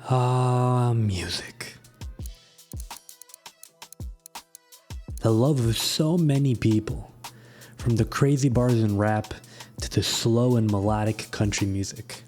Music. The love of so many people, from the crazy bars and rap to the slow and melodic country music.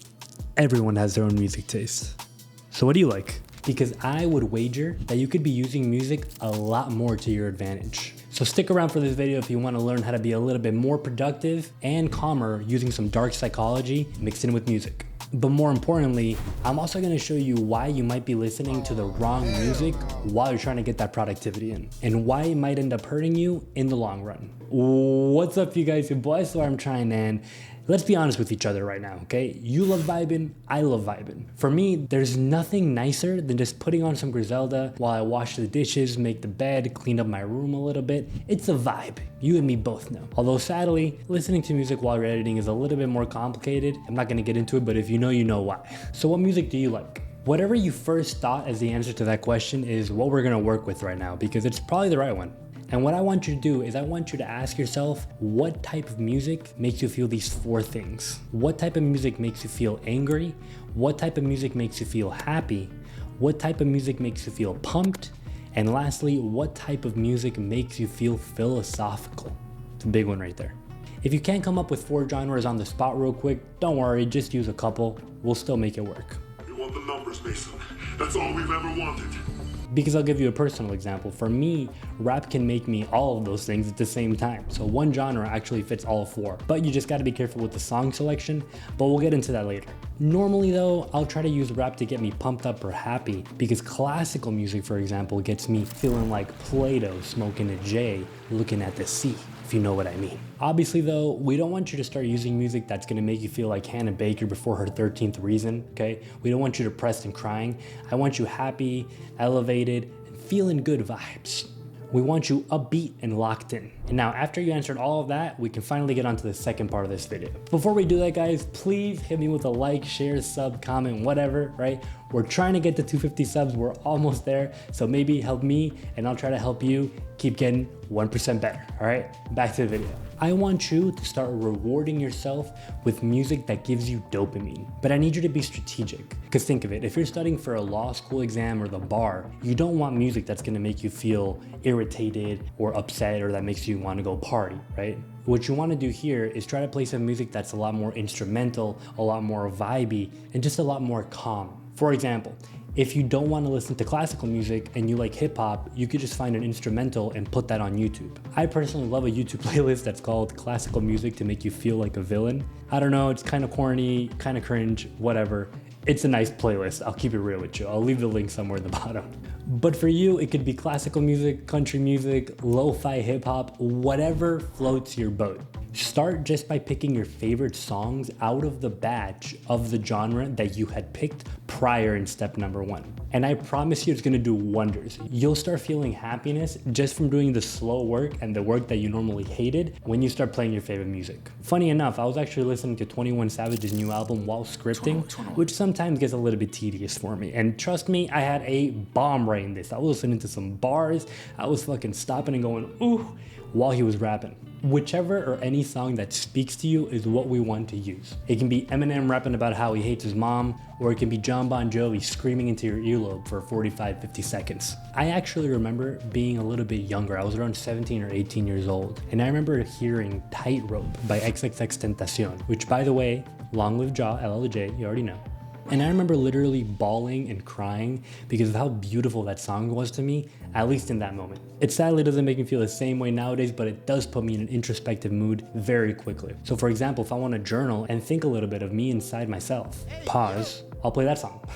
Everyone has their own music taste. So what do you like? Because I would wager that you could be using music a lot more to your advantage. So stick around for this video if you want to learn how to be a little bit more productive and calmer using some dark psychology mixed in with music. But more importantly, I'm also going to show you why you might be listening to the wrong music while you're trying to get that productivity in, and why it might end up hurting you in the long run. What's up, you guys? Your boy Stormtrine, and let's be honest with each other right now, okay? You love vibing, I love vibing. For me, there's nothing nicer than just putting on some Griselda while I wash the dishes, make the bed, clean up my room a little bit. It's a vibe. You and me both know. Although sadly, listening to music while you're editing is a little bit more complicated. I'm not gonna get into it, but if you know why. So what music do you like? Whatever you first thought as the answer to that question is what we're gonna work with right now, because it's probably the right one. And what I want you to do is I want you to ask yourself, what type of music makes you feel these four things? What type of music makes you feel angry? What type of music makes you feel happy? What type of music makes you feel pumped? And lastly, what type of music makes you feel philosophical? It's a big one right there. If you can't come up with four genres on the spot real quick, don't worry, just use a couple. We'll still make it work. We want the numbers, Mason. That's all we've ever wanted. Because I'll give you a personal example. For me, rap can make me all of those things at the same time. So one genre actually fits all four, but you just gotta be careful with the song selection, but we'll get into that later. Normally though, I'll try to use rap to get me pumped up or happy, because classical music, for example, gets me feeling like Plato smoking a J, looking at the sea, if you know what I mean. Obviously though, we don't want you to start using music that's gonna make you feel like Hannah Baker before her 13th reason, okay? We don't want you depressed and crying. I want you happy, elevated, and feeling good vibes. We want you upbeat and locked in. And now after you answered all of that, we can finally get on to the second part of this video. Before we do that, guys, please hit me with a like, share, sub, comment, whatever, right? We're trying to get to 250 subs. We're almost there. So maybe help me and I'll try to help you keep getting 1% better, all right? Back to the video. I want you to start rewarding yourself with music that gives you dopamine, but I need you to be strategic. Because think of it, if you're studying for a law school exam or the bar, you don't want music that's gonna make you feel irritated or upset or that makes you wanna go party, right? What you wanna do here is try to play some music that's a lot more instrumental, a lot more vibey, and just a lot more calm. For example, if you don't want to listen to classical music and you like hip hop, you could just find an instrumental and put that on YouTube. I personally love a YouTube playlist that's called Classical Music to Make You Feel Like a Villain. I don't know, it's kind of corny, kind of cringe, whatever. It's a nice playlist, I'll keep it real with you. I'll leave the link somewhere in the bottom. But for you, it could be classical music, country music, lo-fi hip hop, whatever floats your boat. Start just by picking your favorite songs out of the batch of the genre that you had picked prior in step number one. And I promise you it's gonna do wonders. You'll start feeling happiness just from doing the slow work and the work that you normally hated when you start playing your favorite music. Funny enough, I was actually listening to 21 Savage's new album while scripting, which sometimes gets a little bit tedious for me. And trust me, I had a bomb right in this. I was listening to some bars, I was fucking stopping and going, ooh, while he was rapping. Whichever or any song that speaks to you is what we want to use. It can be Eminem rapping about how he hates his mom, or it can be John Bon Jovi screaming into your earlobe for 45-50 seconds. I actually remember being a little bit younger. I was around 17 or 18 years old, and I remember hearing Tightrope by XXXTentacion, which, by the way, long live Ja, LLJ, you already know. And I remember literally bawling and crying because of how beautiful that song was to me, at least in that moment. It sadly doesn't make me feel the same way nowadays, but it does put me in an introspective mood very quickly. So for example, if I want to journal and think a little bit of me inside myself, pause, I'll play that song.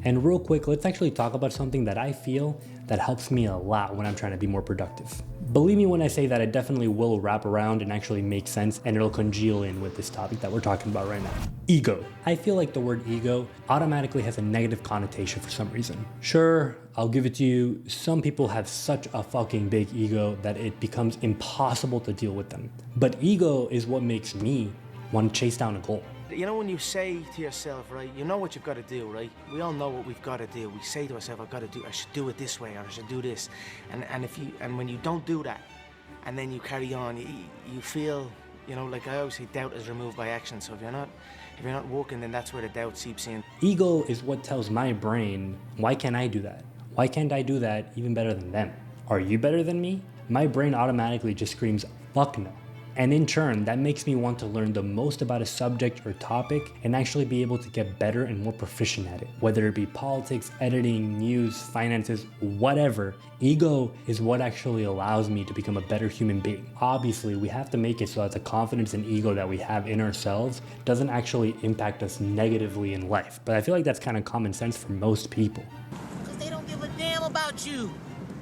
And real quick, let's actually talk about something that I feel that helps me a lot when I'm trying to be more productive. Believe me when I say that it definitely will wrap around and actually make sense, and it'll congeal in with this topic that we're talking about right now. Ego. I feel like the word ego automatically has a negative connotation for some reason. Sure, I'll give it to you, some people have such a fucking big ego that it becomes impossible to deal with them. But ego is what makes me want to chase down a goal. You know when you say to yourself, right, you know what you've got to do, right? We all know what we've got to do. We say to ourselves, I should do it this way, or I should do this. And when you don't do that, and then you carry on, you feel, you know, like I always say, doubt is removed by action. So if If you're not working, then that's where the doubt seeps in. Ego is what tells my brain, why can't I do that? Why can't I do that even better than them? Are you better than me? My brain automatically just screams, fuck no. And in turn, that makes me want to learn the most about a subject or topic and actually be able to get better and more proficient at it. Whether it be politics, editing, news, finances, whatever, ego is what actually allows me to become a better human being. Obviously, we have to make it so that the confidence and ego that we have in ourselves doesn't actually impact us negatively in life. But I feel like that's kind of common sense for most people. Because they don't give a damn about you.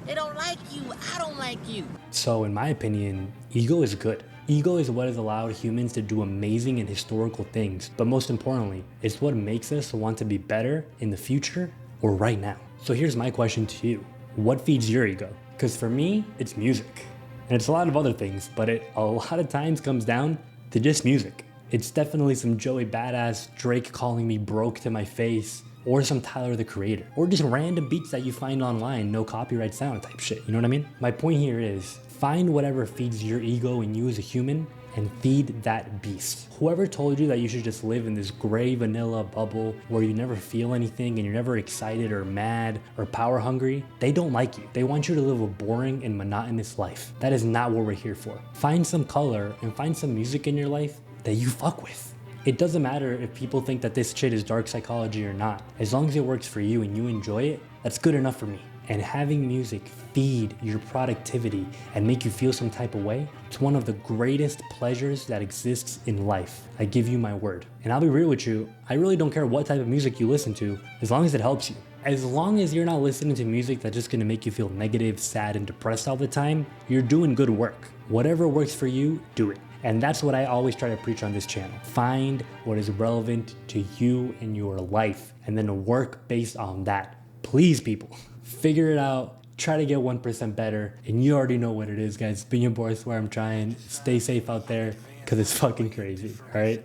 They don't like you. I don't like you. So in my opinion, ego is good. Ego is what has allowed humans to do amazing and historical things, but most importantly, it's what makes us want to be better in the future or right now. So here's my question to you. What feeds your ego? Because for me, it's music. And it's a lot of other things, but it a lot of times comes down to just music. It's definitely some Joey Badass, Drake calling me broke to my face, or some Tyler, the Creator, or just random beats that you find online, no copyright sound type shit, you know what I mean? My point here is, find whatever feeds your ego and you as a human and feed that beast. Whoever told you that you should just live in this gray vanilla bubble where you never feel anything and you're never excited or mad or power hungry, they don't like you. They want you to live a boring and monotonous life. That is not what we're here for. Find some color and find some music in your life that you fuck with. It doesn't matter if people think that this shit is dark psychology or not. As long as it works for you and you enjoy it, that's good enough for me. And having music feed your productivity and make you feel some type of way, it's one of the greatest pleasures that exists in life. I give you my word. And I'll be real with you, I really don't care what type of music you listen to, as long as it helps you. As long as you're not listening to music that's just gonna make you feel negative, sad, and depressed all the time, you're doing good work. Whatever works for you, do it. And that's what I always try to preach on this channel. Find what is relevant to you and your life, and then work based on that. Please, people, figure it out. Try to get 1% better. And you already know what it is, guys. It's been your boy, Swear I'm Trying. Stay safe out there, because it's fucking crazy, all right?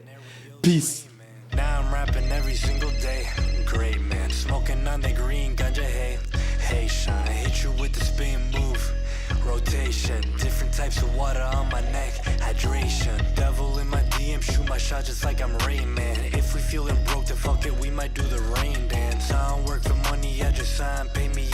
Peace. Now I'm rapping every single day. Great, man. Smoking on the green ganja, hey. Hey, Sean, I hit you with the spin move. Rotation, different types of water on my neck. Hydration, devil in my DM, shoot my shot just like I'm Rain Man. If we feeling broke, then fuck it, we might do the rain dance. I don't work for money, I just sign, pay me.